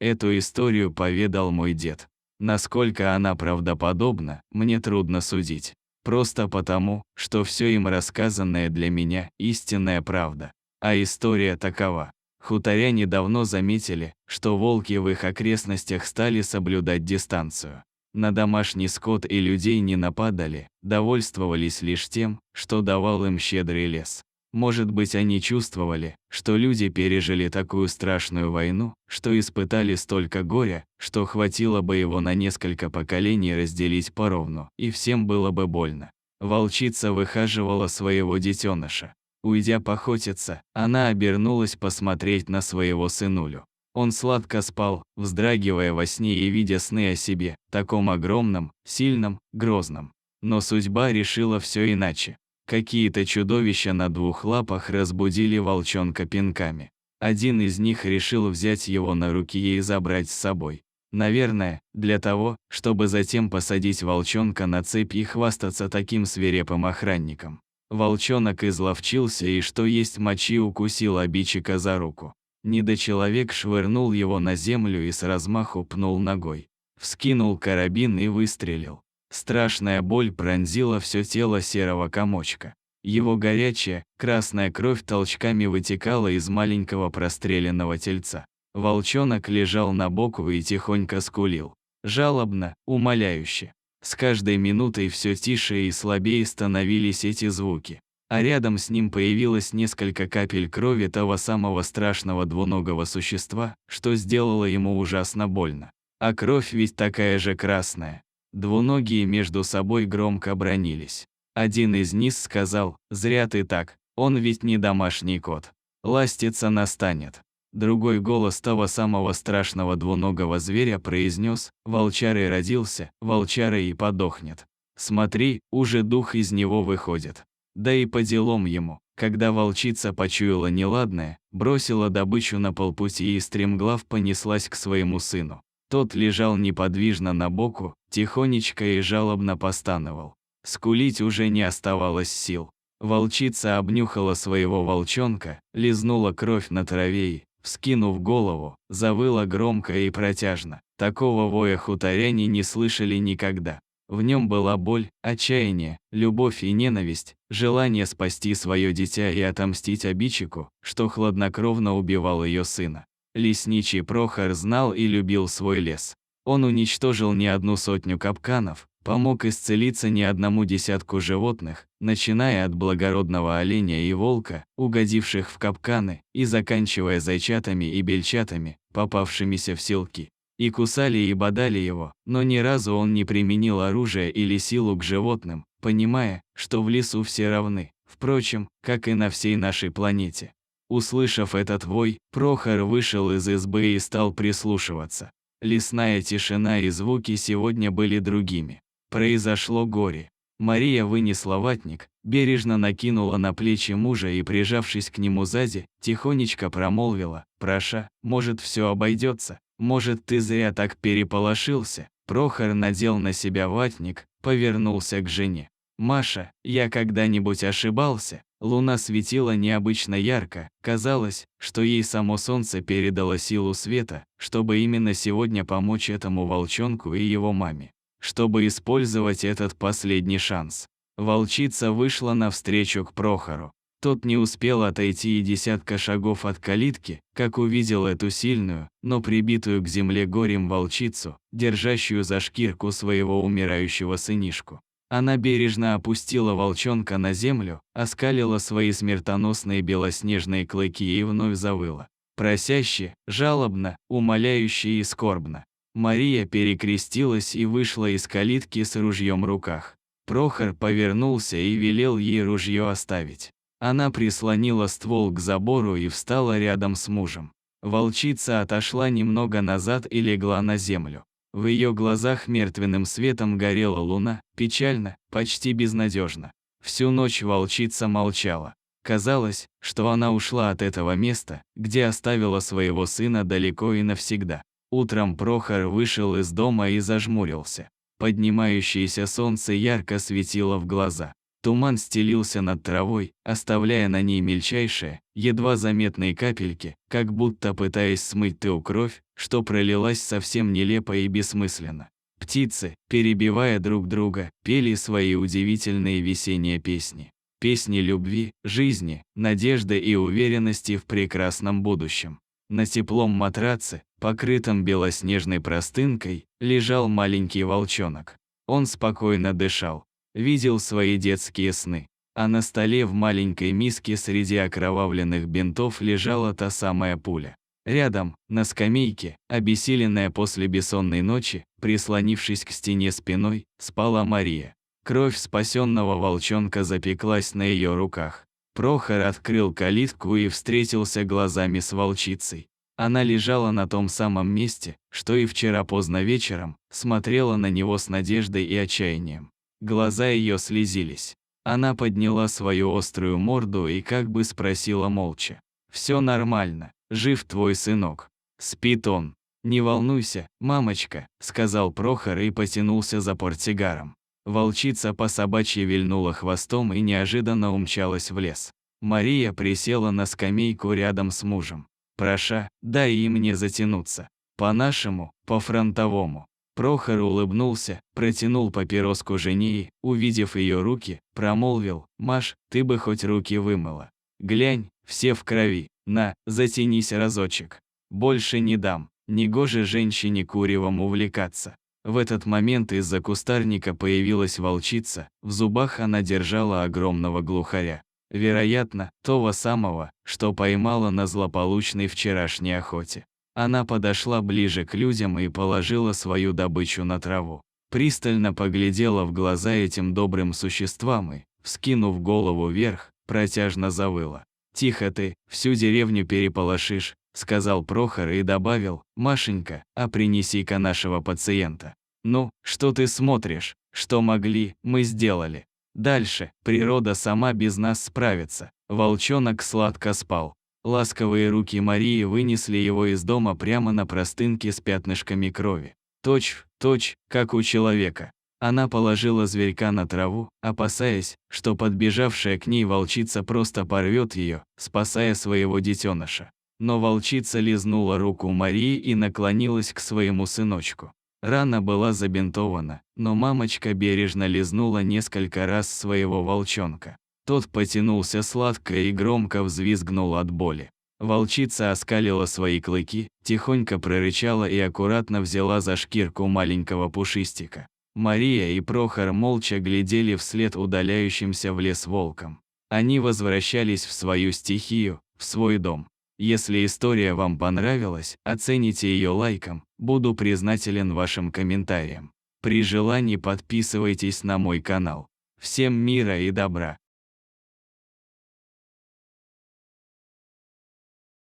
Эту историю поведал мой дед. Насколько она правдоподобна, мне трудно судить. Просто потому, что все им рассказанное для меня – истинная правда. А история такова. Хуторяне давно заметили, что волки в их окрестностях стали соблюдать дистанцию. На домашний скот и людей не нападали, довольствовались лишь тем, что давал им щедрый лес. Может быть, они чувствовали, что люди пережили такую страшную войну, что испытали столько горя, что хватило бы его на несколько поколений разделить поровну, и всем было бы больно. Волчица выхаживала своего детеныша. Уйдя поохотиться, она обернулась посмотреть на своего сынулю. Он сладко спал, вздрагивая во сне и видя сны о себе, таком огромном, сильном, грозном. Но судьба решила все иначе. Какие-то чудовища на двух лапах разбудили волчонка пинками. Один из них решил взять его на руки и забрать с собой. Наверное, для того, чтобы затем посадить волчонка на цепь и хвастаться таким свирепым охранником. Волчонок изловчился и что есть мочи укусил обидчика за руку. Недочеловек швырнул его на землю и с размаху пнул ногой. Вскинул карабин и выстрелил. Страшная боль пронзила все тело серого комочка. Его горячая, красная кровь толчками вытекала из маленького простреленного тельца. Волчонок лежал на боку и тихонько скулил. Жалобно, умоляюще. С каждой минутой все тише и слабее становились эти звуки. А рядом с ним появилось несколько капель крови того самого страшного двуногого существа, что сделало ему ужасно больно. А кровь ведь такая же красная. Двуногие между собой громко бранились. Один из них сказал: «Зря ты так, он ведь не домашний кот. Ластиться настанет». Другой голос того самого страшного двуногого зверя произнес: «Волчарой родился, волчарой и подохнет. Смотри, уже дух из него выходит». Да и по делам ему. Когда волчица почуяла неладное, бросила добычу на полпути и стремглав понеслась к своему сыну. Тот лежал неподвижно на боку, тихонечко и жалобно постановал. Скулить уже не оставалось сил. Волчица обнюхала своего волчонка, лизнула кровь на траве и, вскинув голову, завыла громко и протяжно. Такого воя хуторяне не слышали никогда. В нем была боль, отчаяние, любовь и ненависть, желание спасти свое дитя и отомстить обидчику, что хладнокровно убивал ее сына. Лесничий Прохор знал и любил свой лес. Он уничтожил не одну сотню капканов, помог исцелиться не одному десятку животных, начиная от благородного оленя и волка, угодивших в капканы, и заканчивая зайчатами и бельчатами, попавшимися в селки. И кусали и бодали его, но ни разу он не применил оружие или силу к животным, понимая, что в лесу все равны, впрочем, как и на всей нашей планете. Услышав этот вой, Прохор вышел из избы и стал прислушиваться. Лесная тишина и звуки сегодня были другими. Произошло горе. Мария вынесла ватник, бережно накинула на плечи мужа и, прижавшись к нему сзади, тихонечко промолвила: «Проша, может, все обойдется? Может, ты зря так переполошился?» Прохор надел на себя ватник, повернулся к жене. «Маша, я когда-нибудь ошибался?» Луна светила необычно ярко, казалось, что ей само солнце передало силу света, чтобы именно сегодня помочь этому волчонку и его маме. Чтобы использовать этот последний шанс. Волчица вышла навстречу к Прохору. Тот не успел отойти и десятка шагов от калитки, как увидел эту сильную, но прибитую к земле горем волчицу, держащую за шкирку своего умирающего сынишку. Она бережно опустила волчонка на землю, оскалила свои смертоносные белоснежные клыки и вновь завыла. Просяще, жалобно, умоляюще и скорбно. Мария перекрестилась и вышла из калитки с ружьем в руках. Прохор повернулся и велел ей ружье оставить. Она прислонила ствол к забору и встала рядом с мужем. Волчица отошла немного назад и легла на землю. В ее глазах мертвенным светом горела луна, печально, почти безнадежно. Всю ночь волчица молчала. Казалось, что она ушла от этого места, где оставила своего сына далеко и навсегда. Утром Прохор вышел из дома и зажмурился. Поднимающееся солнце ярко светило в глаза. Туман стелился над травой, оставляя на ней мельчайшие, едва заметные капельки, как будто пытаясь смыть ту кровь, что пролилась совсем нелепо и бессмысленно. Птицы, перебивая друг друга, пели свои удивительные весенние песни. Песни любви, жизни, надежды и уверенности в прекрасном будущем. На теплом матраце, покрытом белоснежной простынкой, лежал маленький волчонок. Он спокойно дышал, видел свои детские сны. А на столе в маленькой миске среди окровавленных бинтов лежала та самая пуля. Рядом, на скамейке, обессиленная после бессонной ночи, прислонившись к стене спиной, спала Мария. Кровь спасенного волчонка запеклась на ее руках. Прохор открыл калитку и встретился глазами с волчицей. Она лежала на том самом месте, что и вчера поздно вечером, смотрела на него с надеждой и отчаянием. Глаза ее слезились. Она подняла свою острую морду и как бы спросила молча: «Все нормально, жив твой сынок? Спит он?» «Не волнуйся, мамочка», — сказал Прохор и потянулся за портсигаром. Волчица по собачьи вильнула хвостом и неожиданно умчалась в лес. Мария присела на скамейку рядом с мужем. «Проша, дай и мне затянуться. По-нашему, по-фронтовому». Прохор улыбнулся, протянул папироску жене и, увидев ее руки, промолвил: «Маш, ты бы хоть руки вымыла. Глянь, все в крови. На, затянись разочек. Больше не дам. Негоже женщине куревом увлекаться». В этот момент из-за кустарника появилась волчица, в зубах она держала огромного глухаря. Вероятно, того самого, что поймала на злополучной вчерашней охоте. Она подошла ближе к людям и положила свою добычу на траву. Пристально поглядела в глаза этим добрым существам и, вскинув голову вверх, протяжно завыла. «Тихо ты, всю деревню переполошишь», — сказал Прохор и добавил: «Машенька, а принеси-ка нашего пациента». «Ну, что ты смотришь? Что могли, мы сделали. Дальше, природа сама без нас справится». Волчонок сладко спал. Ласковые руки Марии вынесли его из дома прямо на простынке с пятнышками крови. Точь, как у человека. Она положила зверька на траву, опасаясь, что подбежавшая к ней волчица просто порвет ее, спасая своего детеныша. Но волчица лизнула руку Марии и наклонилась к своему сыночку. Рана была забинтована, но мамочка бережно лизнула несколько раз своего волчонка. Тот потянулся сладко и громко взвизгнул от боли. Волчица оскалила свои клыки, тихонько прорычала и аккуратно взяла за шкирку маленького пушистика. Мария и Прохор молча глядели вслед удаляющимся в лес волкам. Они возвращались в свою стихию, в свой дом. Если история вам понравилась, оцените ее лайком, буду признателен вашим комментариям. При желании подписывайтесь на мой канал. Всем мира и добра!